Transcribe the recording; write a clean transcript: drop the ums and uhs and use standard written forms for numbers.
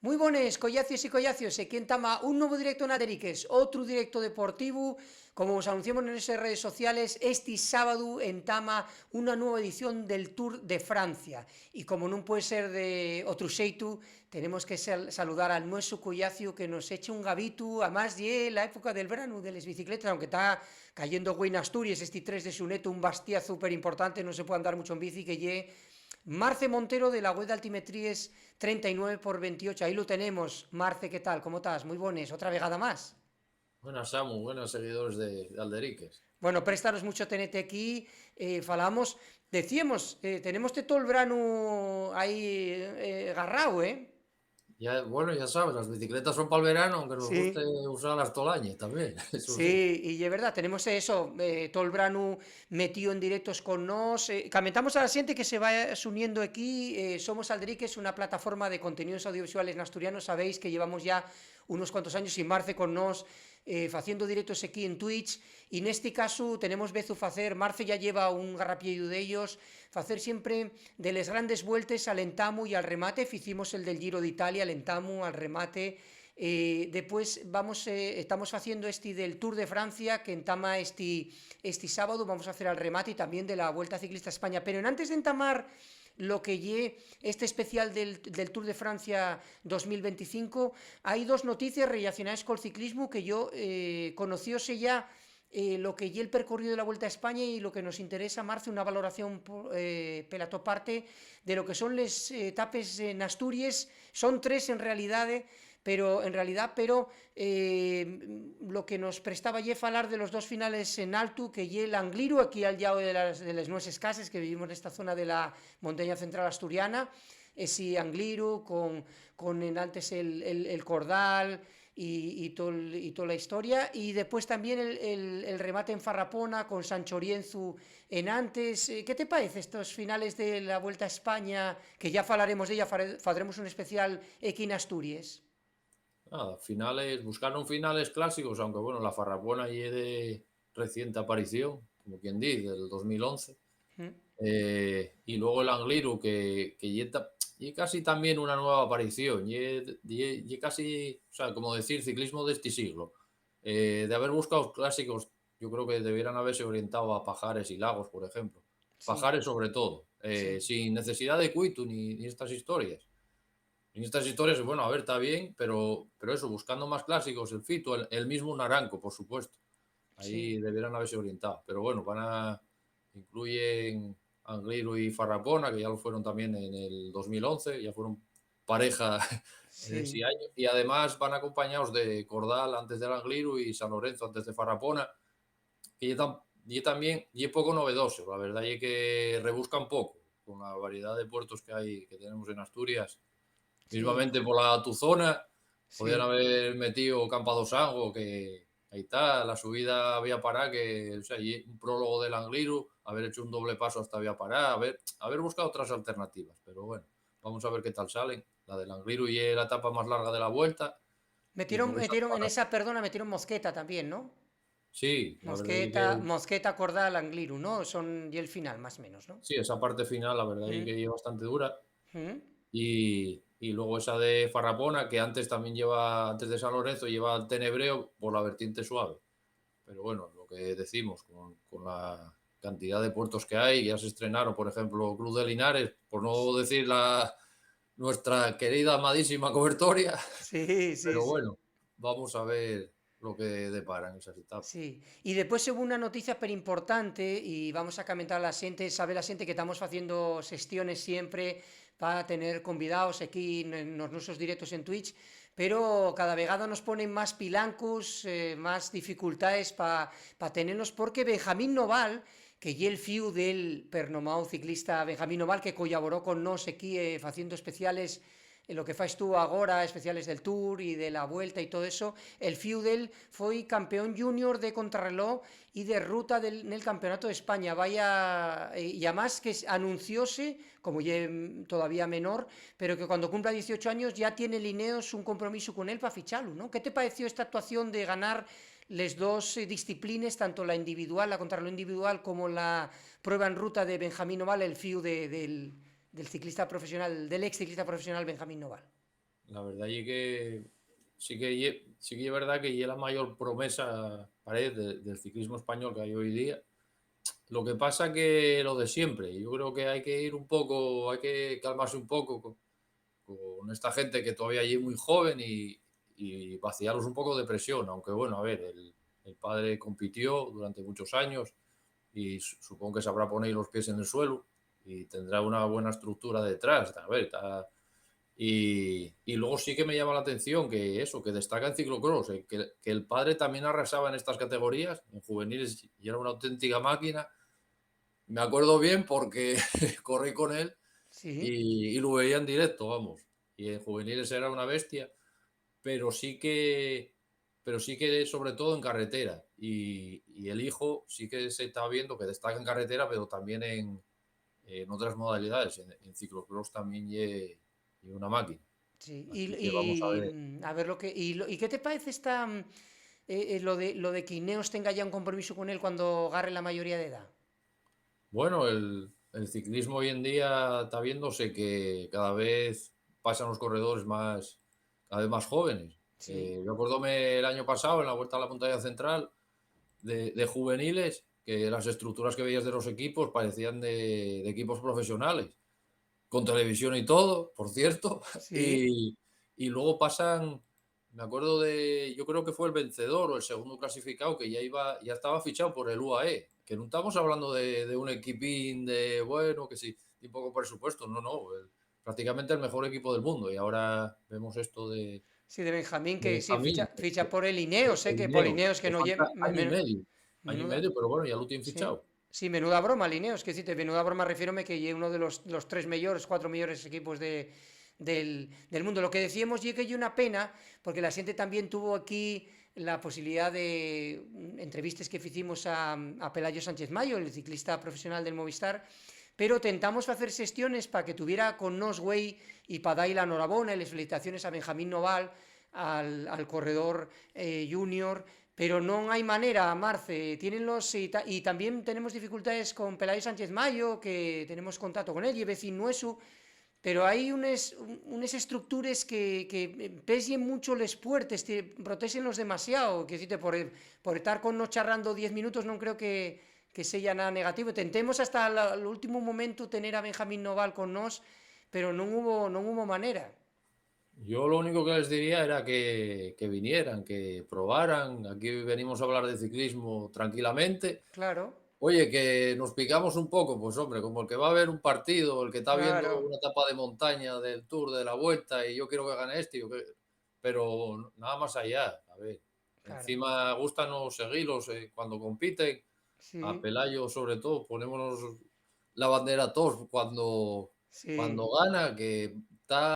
Moi bones, collacios e collacios, e quen tama un novo directo na Deriques, outro directo deportivo, como os anunciamos nas redes sociales, este sábado entama unha nova edición del Tour de Francia, e como non pode ser de outro xeito, tenemos que saludar al nuestro collacio que nos eche un gabito, a máis lle la época del verano de les bicicletas, aunque está cayendo güey en Asturias este 3 de xuneto, un bastía super importante, non se pode andar mucho en bici, que lle Marce Montero de la web de Altimetríes 39x28, ahí lo tenemos. Marce, ¿qué tal? ¿Cómo estás? Muy buenas, otra vegada más. Buenas, Samu, buenos seguidores de Alderiques. Bueno, préstanos mucho tenete aquí, falamos, decíamos, tenemos todo el verano ahí agarrado, ¿eh? Ya, bueno, ya sabes, las bicicletas son para el verano, aunque nos guste Sí. usarlas todo el año también, eso sí. Sí, y es verdad, tenemos eso, todo el verano metido en directos con nos. Comentamos a la gente que se va uniendo aquí, somos Alderiques, una plataforma de contenidos audiovisuales en asturiano, sabéis que llevamos ya unos cuantos años sin Marce con nos, haciendo directos aquí en Twitch, y en este caso tenemos vezu facer, Marce ya lleva un garrapiello de ellos, facer siempre de les grandes vueltas al entamu y al remate, hicimos el del Giro de Italia, al entamu, al remate. Después estamos haciendo este del Tour de Francia que entama este sábado, vamos a hacer al remate y también de la Vuelta Ciclista a España, pero antes de entamar lo que lle este especial del Tour de Francia 2025, hay dos noticias relacionadas con el ciclismo que yo conocióse ya lo que lle el percorrido de la Vuelta a España y lo que nos interesa, Marce, una valoración pela tu parte de lo que son les etapes en Asturias, son tres en realidad, pero lo que nos prestaba lle falar de los dos finales en alto, que lle el Angliru, aquí al llao de les nueses cases, que vivimos en esta zona de la montaña central asturiana, ese Angliru, con en antes el Cordal, y toda la historia, y después también el remate en Farrapona con Sancho Rienzu en antes. ¿Qué te parece estos finales de la Vuelta a España, que ya falaremos de ella, faremos un especial aquí en Asturias? Nada, finales, buscaron finales clásicos, aunque bueno, la Farrapona y de reciente aparición, como quien dice, del 2011. Y luego el Angliru, y casi también una nueva aparición, y casi, o sea, como decir, ciclismo de este siglo. De haber buscado clásicos, yo creo que debieran haberse orientado a Pajares y Lagos, por ejemplo. Sí, Pajares sobre todo, sí, sin necesidad de Cuitu ni estas historias. En estas historias, bueno, a ver, está bien, pero eso, buscando más clásicos, el Fito, el mismo Naranco, por supuesto. sí, Ahí debieran haberse orientado. Pero bueno, incluyen Angliru y Farrapona, que ya lo fueron también en el 2011, ya fueron pareja en ese sí, año. Y además van acompañados de Cordal antes del Angliru y San Lorenzo antes de Farrapona, que también y poco novedoso. La verdad es que rebuscan poco con la variedad de puertos que hay, que tenemos en Asturias. sí, Mismamente por tu zona, podían sí, haber metido Campadosango, que ahí está, la subida a Vía Pará, que o sea, y un prólogo del Angliru, haber hecho un doble paso hasta Vía Pará, haber buscado otras alternativas. Pero bueno, vamos a ver qué tal salen. La del Angliru y la etapa más larga de la vuelta. Y por esa metieron en esa, perdona, metieron Mosqueta también, ¿no? sí, la verdad es Mosqueta, que Mosqueta, Cordal, Angliru, ¿no? Son y el final, más o menos, ¿no? sí, esa parte final, la verdad es ¿Mm? que es bastante dura. ¿Mm? Y luego esa de Farrapona, que antes también lleva, antes de San Lorenzo, lleva el Tenebreo por la vertiente suave. Pero bueno, lo que decimos, con la cantidad de puertos que hay, ya se estrenaron, por ejemplo, Cruz de Linares, por no decir nuestra querida, amadísima Cobertoria, Sí, sí, pero sí. bueno, vamos a ver lo que deparan esas etapas. Sí, y después hubo una noticia pero importante y vamos a comentar a la gente, sabe la gente que estamos haciendo sesiones siempre para tener convidados aquí en los nuestros directos en Twitch, pero cada vegada nos ponen más pilancos, más dificultades para tenerlos, porque Benjamín Noval, que ya el fiu del pernomao ciclista Benjamín Noval, que colaboró con nos aquí haciendo especiales en lo que faz tú agora, especiales del Tour e de la Vuelta e todo eso, el Fiudel foi campeón junior de contrarreloj e de ruta nel Campeonato de España. Vaya, y además que anuncióse, como ya todavía menor, pero que cuando cumpla 18 años ya tiene Lineos un compromiso con él para ficharlo, ¿no? ¿Qué te pareció esta actuación de ganar les dos disciplinas, tanto la individual, la contrarreloj individual, como la prueba en ruta de Benjamín Oval, el FIU del ciclista profesional, del ex ciclista profesional Benjamín Noval? La verdad es que sí que es verdad que es la mayor promesa parece del ciclismo español que hay hoy día. Lo que pasa que lo de siempre, yo creo que hay que ir un poco, hay que calmarse un poco con esta gente que todavía es muy joven y vaciarlos un poco de presión, aunque bueno, a ver, el padre compitió durante muchos años y supongo que sabrá poner los pies en el suelo y tendrá una buena estructura detrás. A ver, y luego sí que me llama la atención que eso, que destaca en ciclocross, que el padre también arrasaba en estas categorías, en juveniles, y era una auténtica máquina. Me acuerdo bien porque corrí con él Sí, y lo veía en directo, vamos. Y en juveniles era una bestia, pero sí que sobre todo en carretera. Y el hijo sí que se está viendo que destaca en carretera, pero también en otras modalidades. En ciclocross también y una máquina. sí. Así que vamos a ver. A ver lo que. ¿Y qué te parece lo de que Ineos tenga ya un compromiso con él cuando agarre la mayoría de edad? Bueno, el ciclismo hoy en día está viéndose que cada vez pasan los corredores cada vez más jóvenes. Sí, Yo acuérdome el año pasado en la Vuelta a la Montaña Central de juveniles, que las estructuras que veías de los equipos parecían de equipos profesionales, con televisión y todo, por cierto. sí. Y luego pasan, me acuerdo yo creo que fue el vencedor o el segundo clasificado que ya estaba fichado por el UAE, que no estamos hablando de un equipín de, bueno, que sí, de poco presupuesto, no, no, prácticamente el mejor equipo del mundo. Y ahora vemos esto Sí, de Benjamín, de que sí, Benjamín, ficha por el Ineos, el que por Ineos, Ineos que le no falta lleva. año y Menuda. medio, pero bueno, ya lo tienen Sí. fichado. Sí, menuda broma, Lineos, que sí, menuda broma, refiérome que es uno de los tres mejores, cuatro mejores equipos del mundo. Lo que decíamos, y que hay una pena, porque la gente también tuvo aquí la posibilidad de entrevistas que hicimos a Pelayo Sánchez Mayo, el ciclista profesional del Movistar, pero tentamos hacer gestiones para que tuviera con nos güey y para darle la enhorabona y las felicitaciones a Benjamín Noval, al corredor junior, pero no hay manera, Marce. Tienen y también tenemos dificultades con Pelayo Sánchez Mayo, que tenemos contacto con él, y vecino nuestro, pero hay unas estructuras que pesen mucho los puertes, protégenlos demasiado, que decirte, por estar con nos charrando 10 minutos no creo que sea nada negativo. Tentemos hasta el último momento tener a Benjamín Noval con nos, pero no hubo manera. Yo lo único que les diría era que vinieran, que probaran. Aquí venimos a hablar de ciclismo tranquilamente. Claro, Oye, que nos picamos un poco, pues hombre, como el que va a ver un partido, el que está viendo claro, una etapa de montaña del Tour, de la Vuelta, y yo quiero que gane este, pero nada más allá. A ver, claro. encima gustanos seguirlos cuando compiten. A Sí, Pelayo, sobre todo, ponémonos la bandera a todos cuando sí. gana, que